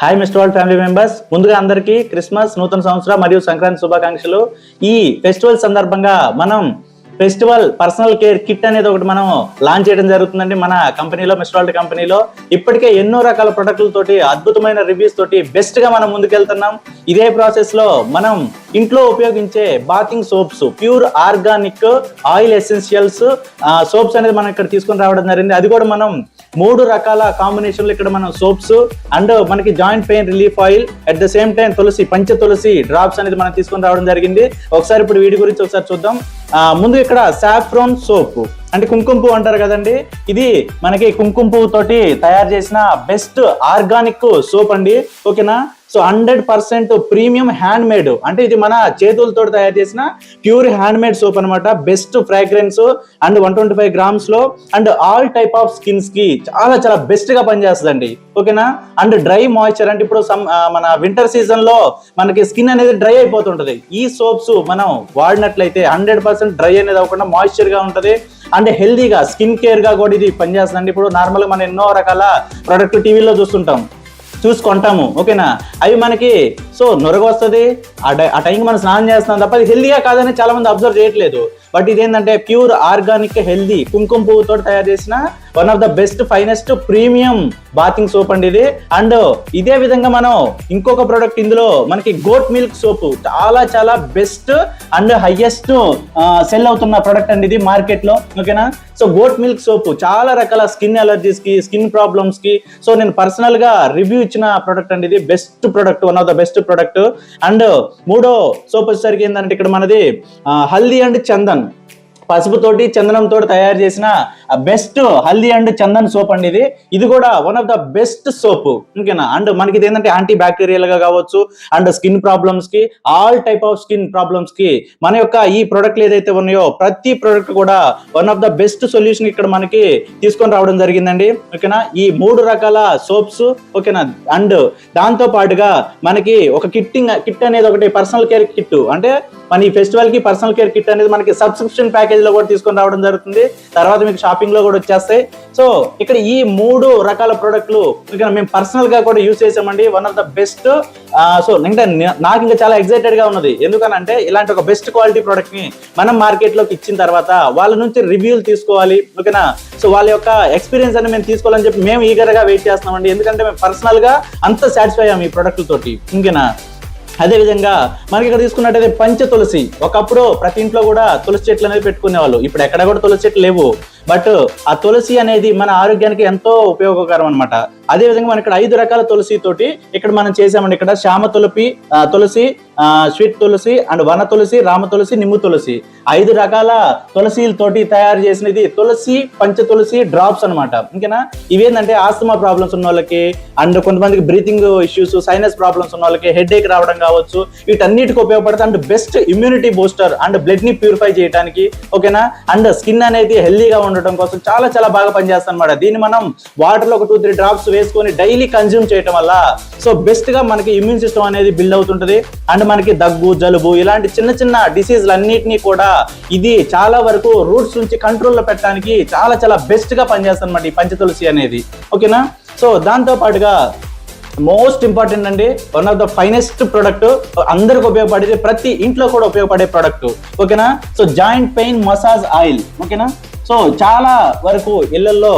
Hi mister world family members, ముందుగా అందరికీ Christmas, నూతన సంవత్సరం మరియు సంక్రాంతి శుభాకాంక్షలు. ఈ ఫెస్టివల్ సందర్భంగా మనం ఫెస్టివల్ పర్సనల్ కేర్ కిట్ అనేది ఒకటి మనం లాంచ్ చేయడం జరుగుతుందండి మన కంపెనీలో, మిస్టర్ వరల్డ్ కంపెనీలో. ఇప్పటికే ఎన్నో రకాల ప్రొడక్ట్లతోటి అద్భుతమైన రివ్యూస్ తోటి బెస్ట్ గా మనం ముందుకెళ్తున్నాం. ఇదే ప్రాసెస్ లో మనం ఇంట్లో ఉపయోగించే bathing soaps, pure organic oil essentials soaps అనేది మనం ఇక్కడ తీసుకొని రావడం జరిగింది. అది కూడా మనం 3 రకాల కాంబినేషన్లు ఇక్కడ మనం సోప్స్ అండ్ మనకి joint pain relief oil, at the same time Tulsi, Panch Tulsi drops అనేది మనం తీసుకొని రావడం జరిగింది. ఒకసారి ఇప్పుడు వీటి గురించి ఒకసారి చూద్దాం. ముందు ఇక్కడ సాఫ్రాన్ సోప్ అంటే కుంకుమ పువ్వు అంటారు కదండి, ఇది మనకి కుంకుమ పువ్వు తోటి తయారు చేసిన బెస్ట్ ఆర్గానిక్ సోప్ అండి. ఓకేనా? సో 100% ప్రీమియం హ్యాండ్ మేడ్, అంటే ఇది మన చేతులతో తయారు చేసిన ప్యూర్ హ్యాండ్ మేడ్ సోప్ అనమాట. బెస్ట్ ఫ్రాగ్రెన్స్ అండ్ 125 grams లో and all type of skins కి చాలా చాలా బెస్ట్ గా పనిచేస్తుందండి. ఓకేనా? అండ్ డ్రై మాయిశ్చర్, అంటే ఇప్పుడు మన వింటర్ సీజన్ లో మనకి స్కిన్ అనేది డ్రై అయిపోతుంటది. ఈ సోప్స్ మనం వాడినట్లయితే 100% డ్రై అనేది అవ్వకుండా మాయిశ్చర్ గా ఉంటది అండ్ హెల్దీగా స్కిన్ కేర్ గా కూడా ఇది పనిచేస్తుందండి. ఇప్పుడు నార్మల్ గా మనం ఎన్నో రకాల ప్రొడక్ట్లు టీవీలో చూసుకుంటాము. ఓకేనా? అవి మనకి సో నొరగ వస్తుంది, ఆ టైంకి మనం స్నానం చేస్తున్నాం తప్ప అది హెల్దీగా కాదని చాలా మంది అబ్జర్వ్ చేయట్లేదు. బట్ ఇదేంటంటే ప్యూర్ ఆర్గానిక్ హెల్దీ కుంకుమ పువ్వుతో తయారు చేసిన one of the best finest premium bathing soap అండి ఇది. అండ్ ఇదే విధంగా మనం ఇంకొక ప్రోడక్ట్ ఇందులో మనకి గోట్ మిల్క్ సోప్, చాలా చాలా బెస్ట్ అండ్ హైయెస్ట్ సెల్ అవుతున్న ప్రోడక్ట్ అండి ఇది మార్కెట్ లో. ఓకేనా? సో గోట్ మిల్క్ సోప్ చాలా రకాల స్కిన్ అలర్జీస్ కి, స్కిన్ ప్రాబ్లమ్స్ కి సో నేను పర్సనల్ గా రివ్యూ ఇచ్చిన ప్రోడక్ట్ అండి ఇది. Best product, one of the best product. And మూడో సోప్ వచ్చేసరికి ఏంటంటే ఇక్కడ మనది హల్దీ అండ్ చందన్, పసుపుతోటి చందనంతో తయారు చేసిన best haldi and Chandan soap అండి ఇది. ఇది కూడా one of the best soap. ఓకేనా? అండ్ మనకి ఇది ఏంటంటే యాంటీ బ్యాక్టీరియల్ గా కావచ్చు అండ్ స్కిన్ ప్రాబ్లమ్స్ కి, all type of skin problems కి మన యొక్క ఈ ప్రోడక్ట్లు ఏదైతే ఉన్నాయో ప్రతి ప్రోడక్ట్ కూడా one of the best solution ఇక్కడ మనకి తీసుకొని రావడం జరిగిందండి. ఓకేనా? ఈ 3 రకాల సోప్స్. ఓకేనా? అండ్ దాంతో పాటుగా మనకి ఒక కిట్ అనేది ఒకటి పర్సనల్ కేర్ కిట్, అంటే మన ఈ ఫెస్టివల్ కి పర్సనల్ కేర్ కిట్ అనేది మనకి సబ్స్క్రిప్షన్ ప్యాకేజ్ లో కూడా తీసుకొని రావడం జరుగుతుంది. తర్వాత మీకు షాపింగ్ లో కూడా వచ్చేస్తాయి. సో ఇక్కడ ఈ 3 రకాల ప్రోడక్ట్లు ఇక్కడ మేము పర్సనల్ గా కూడా యూజ్ చేసామండి. One of the best. So ఇంకా నాకు ఇంకా చాలా ఎక్సైటెడ్ గా ఉన్నది. ఎందుకనంటే ఇలాంటి ఒక బెస్ట్ క్వాలిటీ ప్రోడక్ట్ ని మనం మార్కెట్ లోకి ఇచ్చిన తర్వాత వాళ్ళ నుంచి రివ్యూలు తీసుకోవాలి. ఓకేనా? సో వాళ్ళ యొక్క ఎక్స్పీరియన్స్ అని మేము తీసుకోవాలని చెప్పి మేము ఈగర్ గా వెయిట్ చేస్తున్నామండి. ఎందుకంటే మేము పర్సనల్ గా అంత సాటిస్ఫై అయ్యాం ఈ ప్రోడక్ట్ తోటి. ఇంకేనా? అదే విధంగా మనకి ఇక్కడ తీసుకున్నట్టయితే పంచ తులసి. ఒకప్పుడు ప్రతి ఇంట్లో కూడా తులసి చెట్లు అనేది పెట్టుకునేవాళ్ళు. ఇప్పుడు ఎక్కడ కూడా తులసి చెట్లు లేవు. బట్ ఆ తులసి అనేది మన ఆరోగ్యానికి ఎంతో ఉపయోగకరం అనమాట. అదే విధంగా మనం ఇక్కడ 5 రకాల తులసి తోటి ఇక్కడ మనం చేసామండి. ఇక్కడ శ్యామ తులసి, స్వీట్ తులసి అండ్ వన తులసి, రామ తులసి, నిమ్ము తులసి, 5 రకాల తులసిలతోటి తయారు చేసినది తులసి పంచ తులసి డ్రాప్స్ అనమాట. ఇంకేనా? ఇవేంటంటే ఆస్తమా ప్రాబ్లమ్స్ ఉన్న వాళ్ళకి అండ్ కొంతమందికి బ్రీతింగ్ ఇష్యూస్, సైనస్ ప్రాబ్లమ్స్ ఉన్న వాళ్ళకి, హెడ్ ఏక్ రావడం కావచ్చు, వీటన్నిటికి ఉపయోగపడుతుంది. And best immunity booster and blood ని ప్యూరిఫై చేయడానికి. ఓకేనా? అండ్ స్కిన్ అనేది హెల్దీగా ఉండటం కోసం చాలా చాలా బాగా పనిచేస్తుంది అనమాట. దీన్ని మనం వాటర్ లో ఒక 2-3 డ్రాప్స్ వేసుకొని డైలీ కన్జ్యూమ్ చేయడం వల్ల సో బెస్ట్ గా మనకి ఇమ్యూన్ సిస్టమ్ అనేది బిల్డ్ అవుతుంటది. అండ్ మనకి దగ్గు, జలుబు ఇలాంటి చిన్న చిన్న డిసీజ్లు అన్నిటినీ కూడా ఇది చాలా వరకు రూట్స్ నుంచి కంట్రోల్లో పెట్టడానికి చాలా చాలా బెస్ట్ గా పనిచేస్తుంది అనమాట ఈ పంచతులసి అనేది. ఓకేనా? సో దాంతో పాటుగా మోస్ట్ ఇంపార్టెంట్ అండి, one of the finest product, అందరికి ఉపయోగపడేది, ప్రతి ఇంట్లో కూడా ఉపయోగపడే ప్రొడక్ట్. ఓకేనా? So joint pain massage oil. ఓకేనా? సో చాలా వరకు ఇళ్లలో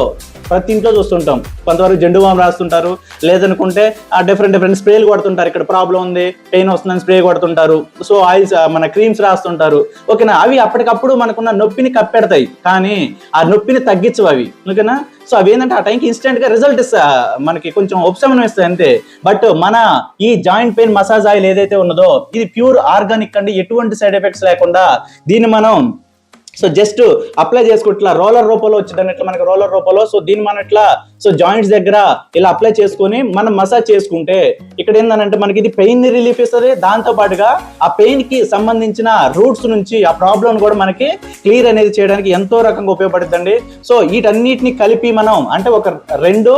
ప్రతి ఇంట్లో చూస్తుంటాం. కొంతవరకు జెండు బామ్ రాస్తుంటారు, లేదనుకుంటే డిఫరెంట్ స్ప్రేలు కొడుతుంటారు. ఇక్కడ ప్రాబ్లం ఉంది, పెయిన్ వస్తుందని స్ప్రే కొడుతుంటారు. సో ఆయిల్స్, మన క్రీమ్స్ రాస్తుంటారు. ఓకేనా? అవి అప్పటికప్పుడు మనకున్న నొప్పిని కప్పెడతాయి, కానీ ఆ నొప్పిని తగ్గించవు అవి. ఓకేనా? సో అవి ఏంటంటే ఆ టైంకి ఇన్స్టెంట్ గా రిజల్ట్ మనకి కొంచెం ఉపశమనం ఇస్తాయి అంతే. బట్ మన ఈ జాయింట్ పెయిన్ మసాజ్ ఆయిల్ ఏదైతే ఉన్నదో ఇది ప్యూర్ ఆర్గానిక్ అండి, ఎటువంటి సైడ్ ఎఫెక్ట్స్ లేకుండా. దీన్ని మనం సో జస్ట్ అప్లై చేసుకుంటా రోలర్ రూపంలో వచ్చిందని ఇట్లా మనకి రోలర్ రూపంలో. సో దీన్ని మనం ఇట్లా సో జాయింట్స్ దగ్గర ఇలా అప్లై చేసుకొని మనం మసాజ్ చేసుకుంటే ఇక్కడ ఏంటంటే మనకి ఇది పెయిన్ ని రిలీఫ్ ఇస్తుంది. దాంతో పాటుగా ఆ పెయిన్ కి సంబంధించిన రూట్స్ నుంచి ఆ ప్రాబ్లం కూడా మనకి క్లియర్ అనేది చేయడానికి ఎంతో రకంగా ఉపయోగపడుతుందండి. సో వీటన్నిటిని కలిపి మనం అంటే ఒక 2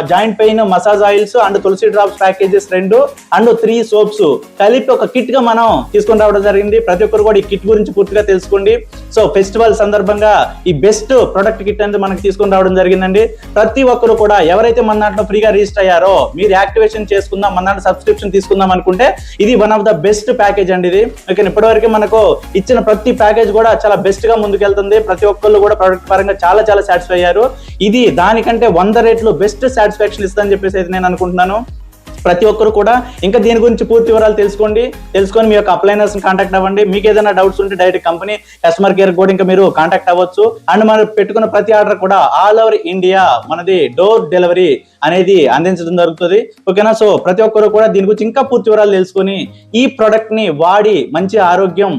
joint pain massage oils and tulsi drops packages 2 and 3 soaps కలిపి ఒక కిట్ గా మనం తీసుకొని రావడం జరిగింది. ప్రతి ఒక్కరు కూడా ఈ కిట్ గురించి పూర్తిగా తెలుసుకోండి. సో ఫెస్టివల్ సందర్భంగా ఈ బెస్ట్ ప్రొడక్ట్ కిట్ అనేది మనకి తీసుకొని రావడం జరిగిందండి. ప్రతి ఒక్కరు కూడా ఎవరైతే మన దాంట్లో ఫ్రీగా రిజిస్టర్ అయ్యారో, మీరు యాక్టివేషన్ చేసుకుందాం, మన దాంట్లో సబ్స్క్రిప్షన్ తీసుకుందాం అనుకుంటే ఇది one of the best package అండి ఇది. ఓకే, ఇప్పటివరకు మనకు ఇచ్చిన ప్రతి ప్యాకేజ్ కూడా చాలా బెస్ట్ గా ముందుకెళ్తుంది. ప్రతి ఒక్కళ్ళు కూడా ప్రొడక్ట్ పరంగా చాలా చాలా సాటిస్ఫై అయ్యారు. ఇది దానికంటే 100 రెట్లు బెస్ట్ సాటిస్ఫాక్షన్ ఇస్తుందని చెప్పేసి అయితే నేను అనుకుంటున్నాను. ప్రతి ఒక్కరు కూడా ఇంకా దీని గురించి పూర్తి వివరాలు తెలుసుకొని మీ యొక్క అప్లైనర్స్ కాంటాక్ట్ అవ్వండి. మీకు ఏదైనా డౌట్స్ ఉంటే డైరెక్ట్ కంపెనీ కస్టమర్ కేర్ కూడా ఇంకా మీరు కాంటాక్ట్ అవ్వచ్చు. అండ్ మనం పెట్టుకున్న ప్రతి ఆర్డర్ కూడా ఆల్ ఓవర్ ఇండియా మనది డోర్ డెలివరీ అనేది అందించడం జరుగుతుంది. ఓకేనా? సో ప్రతి ఒక్కరు కూడా దీని గురించి ఇంకా పూర్తి వివరాలు తెలుసుకొని ఈ ప్రొడక్ట్ ని వాడి మంచి ఆరోగ్యం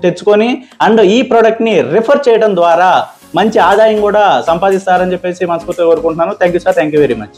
తెచ్చుకొని అండ్ ఈ ప్రొడక్ట్ ని రిఫర్ చేయడం ద్వారా మంచి ఆదాయం కూడా సంపాదిస్తారని చెప్పేసి మనస్ఫూర్తిగా కోరుకుంటున్నాను. Thank you sir, thank you very much.